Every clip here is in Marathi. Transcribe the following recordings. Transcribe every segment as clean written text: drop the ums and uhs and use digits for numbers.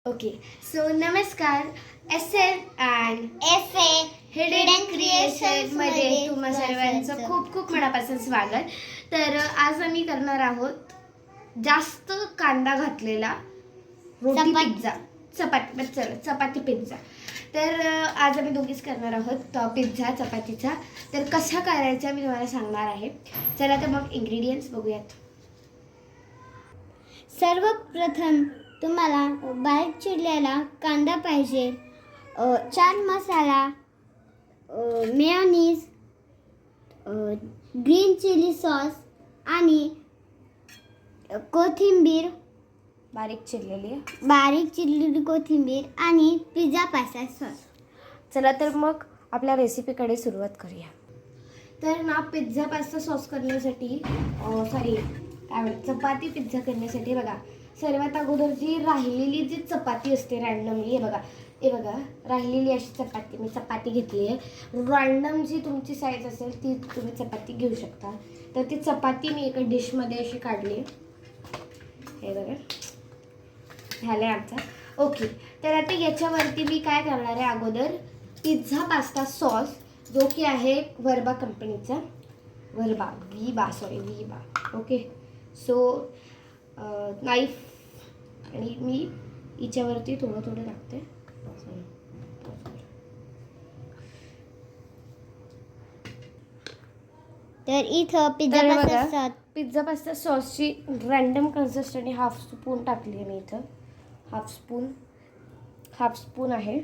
ओके सो नमस्कार. SF and FA hidden creation मध्ये तुम्हा सर्वांचं खूप खूप मनापासून स्वागत. तर आज आम्ही करणार आहोत जास्त कांदा घातलेला रोटी पिझ्झा, चपाती पिझ्झा. तर आज आम्ही दोघीच करणार आहोत पिझ्झा चपातीचा. तर कसा करायचा मी तुम्हाला सांगणार आहे. चला तर मग इन्ग्रेडियंट्स बघूयात. सर्वप्रथम तुम्हाला बारीक चिरलेला कांदा पाहिजे, chaat masala, mayonnaise, green chilli sauce आणि कोथिंबीर, बारीक चिरलेली कोथिंबीर आणि पिझ्झा पास्ता सॉस. चला तर मग आपल्या रेसिपीकडे सुरुवात करूया. तर ना पिझ्झा पास्ता सॉस करण्यासाठी चपाती पिझ्झा करण्यासाठी बघा, सर्वात अगोदर जी राहिलेली जी चपाती असते रँडमली, हे बघा राहिलेली अशी चपाती मी घेतली आहे. रँडम जी तुमची साईज असेल ती तुम्ही चपाती घेऊ शकता. तर ती चपाती मी एका डिशमध्ये अशी काढली. हे बघा झालं आहे आमचा. ओके, तर आता याच्यावरती मी काय करणार आहे, अगोदर पिझ्झा पास्ता सॉस जो की आहे वर्बा कंपनीचा, विबा. ओके, सो नाईफ आणि मी हिच्यावरती थोडं टाकते. तर इथं पिझ्झा पास्ता सॉसची रँडम कन्सिस्टन्सी हाफ स्पून टाकली आहे मी इथं. हाफ स्पून आहे.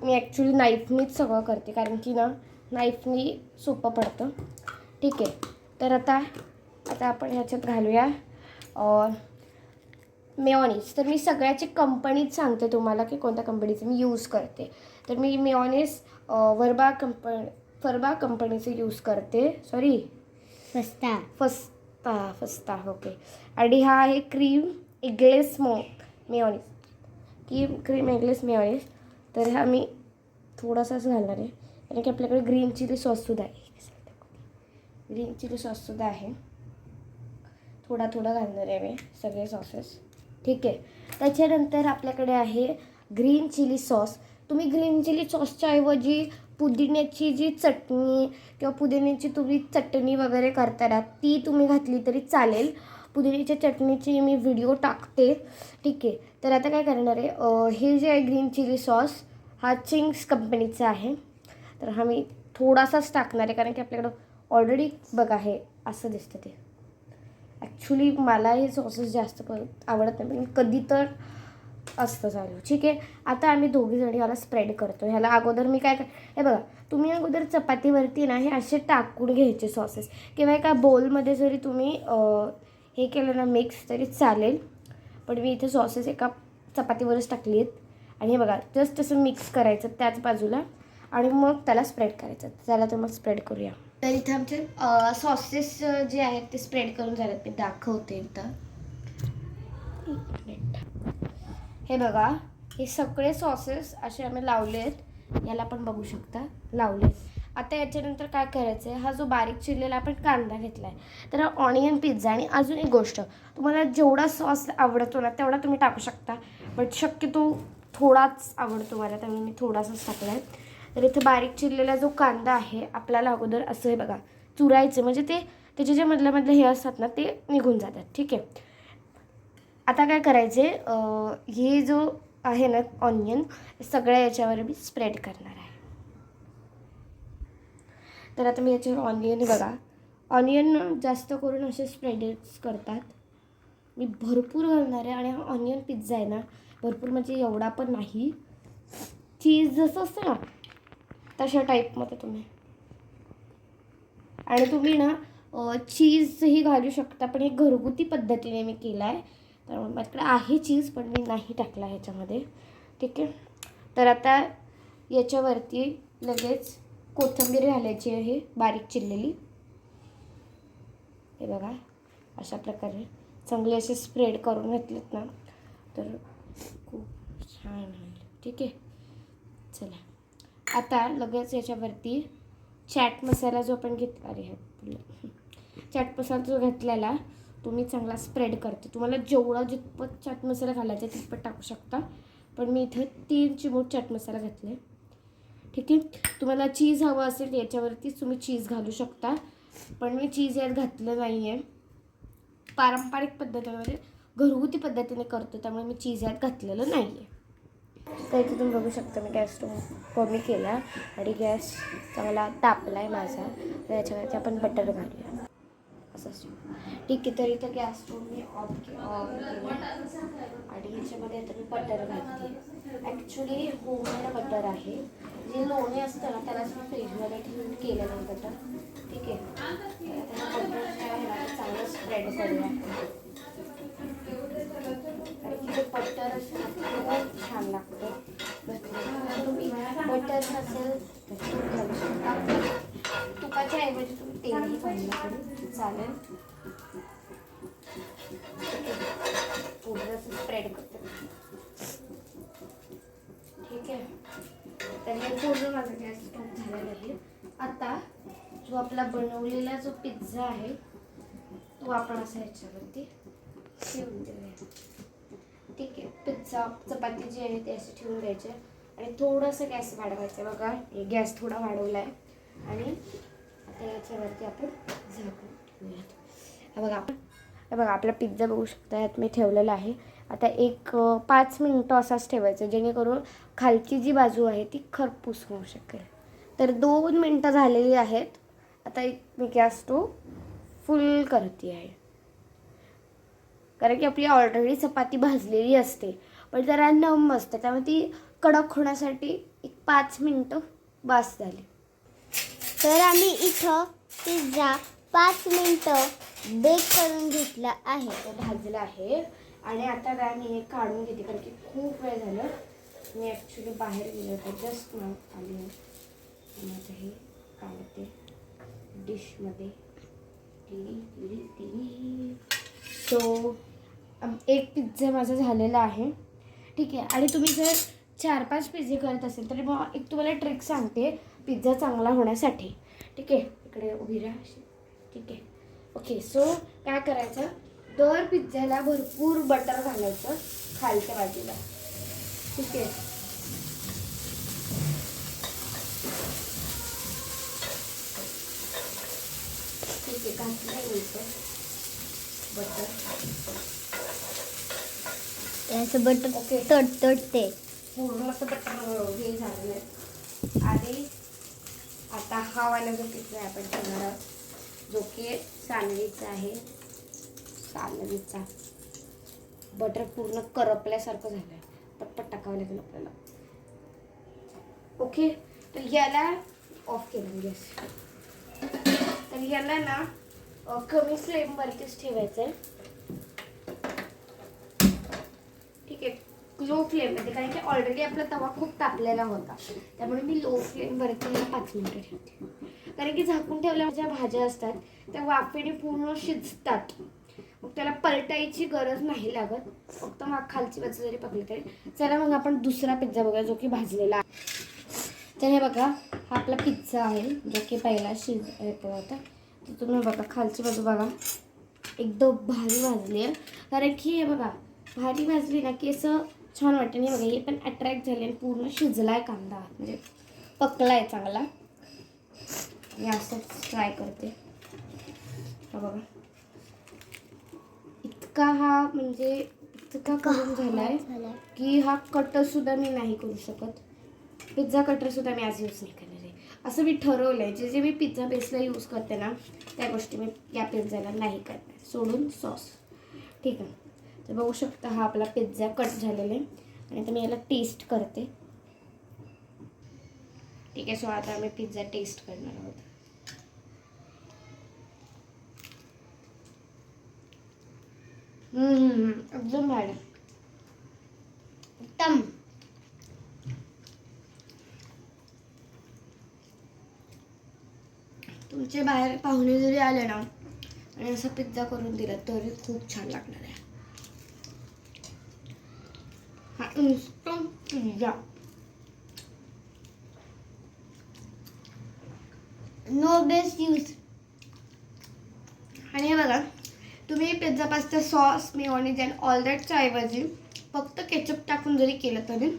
मी ॲक्च्युली नाईफनीच सगळं करते, कारण की ना नाईफनी सोपं पडतं. ठीक आहे, तर आता आपण ह्याच्यात घालूया मेयोनीज. तर मी सगळ्याची कंपनीच सांगते तुम्हाला की कोणत्या कंपनीचं मी यूज करते. तर मी मेयोनीज फरबा कंपनीचं यूज करते. फस्ता. ओके, आणि हा आहे क्रीम एगलेस मेयोनीज. तर हा मी थोडासाच घालणार आहे, कारण की आपल्याकडे ग्रीन चिली सॉससुद्धा आहे. थोडा घालणार आहे मी सगळे सॉसेस. ठीक आहे, त्याच्यानंतर आपल्याकडे आहे ग्रीन चिली सॉस. तुम्ही ग्रीन चिली सॉसच्या ऐवजी पुदिन्याची जी चटणी किंवा पुदिन्याची तुम्ही चटणी वगैरे करताना ती तुम्ही घातली तरी चालेल. पुदिन्याच्या चटणीची मी व्हिडिओ टाकते. ठीक आहे, तर आता काय करणार आहे, हे जे आहे ग्रीन चिली सॉस हा चिंग्स कंपनीचा आहे. तर हा मी थोडासाच टाकणार आहे, कारण की आपल्याकडं ऑलरेडी बघा हे असं दिसतं. ते ॲक्च्युली मला हे सॉसेस जास्त आवडत नाही, पण कधी तर असतं चालू. ठीक आहे, आता आम्ही दोघीजणी ह्याला स्प्रेड करतो. ह्याला अगोदर मी काय हे बघा, तुम्ही अगोदर चपातीवरती ना हे असे टाकून घ्यायचे सॉसेस, किंवा एका बोलमध्ये जरी तुम्ही हे केलं ना मिक्स तरी चालेल. पण मी इथे सॉसेस एका चपातीवरच टाकली आहेत. आणि हे बघा जस्ट असं मिक्स करायचं त्याच बाजूला, आणि मग त्याला स्प्रेड करायचं. चला तर मग स्प्रेड करूया. तर इथं आमचे सॉसेस जे आहेत ते स्प्रेड करून झालेत. मी दाखवते इथं. हे बघा, हे सगळे सॉसेस असे आम्ही लावले आहेत. याला पण बघू शकता लावले. आता याच्यानंतर काय करायचं आहे, हा जो बारीक चिरलेला आपण कांदा घेतला आहे, तर ऑनियन पिझ्झा. आणि अजून एक गोष्ट, तुम्हाला जेवढा सॉस आवडतो ना तेवढा तुम्ही टाकू शकता, बट शक्यतो थोडाच आवडतो मला, त्यामुळे मी थोडासाच टाकला आहे. तर इथे बारीक चिरलेला जो कांदा आहे आपल्याला अगोदर असं हे बघा चुरायचं, म्हणजे त्याचे जे मधले हे असतात ना ते निघून जातात. ठीक आहे, आता काय करायचे, हे जो आहे ना ऑनियन सगळ्या याच्यावर मी स्प्रेड करणार आहे. तर आता मी याच्यावर ऑनियन जास्त करून असे स्प्रेडच करतात. मी भरपूर घालणार आहे. आणि हा ऑनियन पिझ्झा आहे ना, भरपूर म्हणजे एवढा पण नाही, चीज जसं असतं ना तशा टाईपमध्ये तुम्ही. आणि तुम्ही ना चीजही घालू शकता, पण हे घरगुती पद्धतीने मी केला आहे. तर माझ्याकडे आहे चीज, पण मी नाही टाकला ह्याच्यामध्ये. ठीक आहे, तर आता याच्यावरती लगेच कोथिंबीर घालायची आहे बारीक चिरलेली. हे बघा अशा प्रकारे चांगले असे स्प्रेड करून घेतलेत ना तर खूप छान होईल. ठीक आहे, चला आता लगेच याच्यावरती चाट मसाला जो आपण घेतला, चाट मसाला जो घेतलेला तुम्ही चांगला स्प्रेड करते. तुम्हाला जेवढा जितपत चाट मसाला घालायचा तितपत टाकू शकता, पण मी इथे 3 चिमूट चाट मसाला घातले. ठीक आहे. तुम्हाला चीज हवं असेल याच्यावरतीच तुम्ही चीज घालू शकता, पण मी चीज यात घातलं नाही आहे. पारंपरिक पद्धतीमध्ये घरगुती पद्धतीने करतो, त्यामुळे मी चीज यात घातलेलं नाही आहे. तर इथे तुम्ही बघू शकता मी गॅस कमी केला आणि गॅस चांगला तापला आहे माझा. तर याच्यावरती आपण बटर घालूया असं. ठीक आहे. तर इथं गॅस स्टोव मी ऑफ केला आणि याच्यामध्ये आता मी बटर घालते. ॲक्च्युली होममेड बटर आहे. जे लोणी असतं ना त्यालाच मी फ्रीजमध्ये ठेवून केलेलं आहे बटर. ठीक आहे. आता बटर जे आहे ना ते चांगलं स्प्रेड करूया. आणि जे बटर असतं खूप छान लागतं. तुम्ही बटर नसेल तर तूप घालू शकता. तुपाच्या ऐवजी तुम्ही तेलही घाललं तरी चालेल. पूर्ण स्प्रेड करते. ठीक आहे. तर हे पूर्ण माझा गॅस स्टोव झालेला आहे. आता जो आपला बनवलेला जो पिझ्झा आहे तो आपण असा ह्याच्यावरती ठेवून देऊया. ठीक आहे. पिझ्झा चपाती जी आहे ते असे ठेवून द्यायचे आणि थोडंसं गॅस वाढवायचं. बघा हे गॅस थोडा वाढवला आहे आणि आता याच्यावरती आपण झाकून ठेवूयात. हे बघा आपला पिझ्झा बघू शकता यात मी ठेवलेला आहे. आता 5 मिनिटं असाच ठेवायचं, जेणेकरून खालची जी बाजू आहे ती खरपूस होऊ शकेल. तर 2 मिनिटं झालेली आहेत. आता मी गॅस स्टोव फुल करते आहे, कारण की आपली ऑलरेडी चपाती भाजलेली असते, पण जरा नम असते, त्यामुळे ती कडक होण्यासाठी 5 मिनिटं बास झाली. तर आम्ही इथं पिझ्झा 5 मिनिटं बेक करून घेतला आहे. तो भाजला आहे आणि आता काय मी हे काढून घेते, कारण की खूप वेळ झालं. मी ॲक्च्युली बाहेर गेले होते, जस्ट नाव आली आहे. आता हे काढते डिशमध्ये. सो एक पिझ्झा माझा झालेला आहे. ठीक आहे. आणि तुम्ही जर 4-5 पिझ्झे करत असेल तरी मग एक तुम्हाला ट्रिक सांगते पिझ्झा चांगला होण्यासाठी. ठीक आहे. इकडे उभी राहा. ठीक आहे. ओके. सो काय करायचं, दर पिझ्झ्याला भरपूर बटर घालायचं खालच्या बाजूला. ठीक आहे. ठीक आहे. घातलं इथं बटर. याचं बटर ओके. तडतडते. पूर्ण असं बटर हे झालेलं आहे. आणि आता हा वाला जो पिझ्झा आहे आपण ठेवणार आहोत, जो की सँडविचचा आहे. सँडविचचा बटर पूर्ण करपल्यासारखं झालं आहे, पटपट टाकावं लागेल आपल्याला. ओके. तर याला ऑफ केलं गॅस. तर याला ना कमी फ्लेमवरतीच ठेवायचं आहे. ठीक आहे. लो फ्लेममध्ये, कारण की ऑलरेडी आपला तवा खूप तापलेला होता, त्यामुळे मी लो फ्लेमवरती 5 मिनिटं ठेवते. कारण की झाकून ठेवल्यावर ज्या भाज्या असतात त्या वाफेने पूर्ण शिजतात, मग त्याला पलटायची गरज नाही लागत. फक्त मग खालची बाजू जरी पकली तरी. चला मग आपण दुसरा पिझ्झा बघूया जो की भाजलेला आहे. तर हे बघा हा आपला पिझ्झा आहे जो की पहिला येतो होता. तर तुम्ही बघा खालची बाजू बघा एकदम भारी भाजली आहे. कारण की हे बघा भारी भाजली ना की असं छान वाटतं. नाही बघा हे पण अट्रॅक्ट झाले आणि पूर्ण शिजला आहे कांदा, म्हणजे पकला आहे चांगला. मी असंच ट्राय करते. बघा इतका हा म्हणजे इतका करून झाला आहे की हा कटरसुद्धा मी नाही करू शकत. पिझ्झा कटरसुद्धा मी आज यूज नाही करणार आहे, असं मी ठरवलं आहे. जे मी पिझ्झा बेसला यूज करते ना त्या गोष्टी मी या पिझ्झाला नाही करणार, सोडून सॉस. ठीक आहे. तर बघू शकता हा आपला पिझ्झा कट झालेला आहे आणि आता मी याला टेस्ट करते. ठीक आहे. सो आता आम्ही पिझ्झा टेस्ट करणार आहोत. एकदम भारी. उत्तम. तुमचे बाहेर पाहुणे जरी आले ना आणि असा पिझ्झा करून दिला तरी खूप छान लागणार आहे. हा instant pizza. No best use. आणि हे बघा तुम्ही pizza pasta sauce mayonnaise and all दॅटच्या ऐवजी फक्त केचप टाकून जरी केलं तरी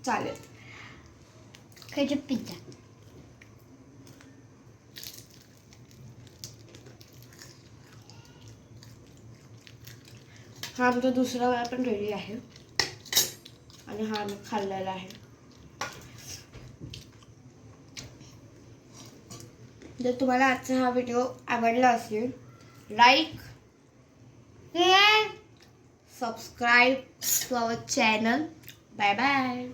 चालेल. Ketchup pizza. हा आमचा दुसरा वेळा पण रेडी आहे आणि हा आम्ही खाल्लेला आहे. जर तुम्हाला आजचा हा व्हिडिओ आवडला असेल like subscribe to our channel. Bye bye.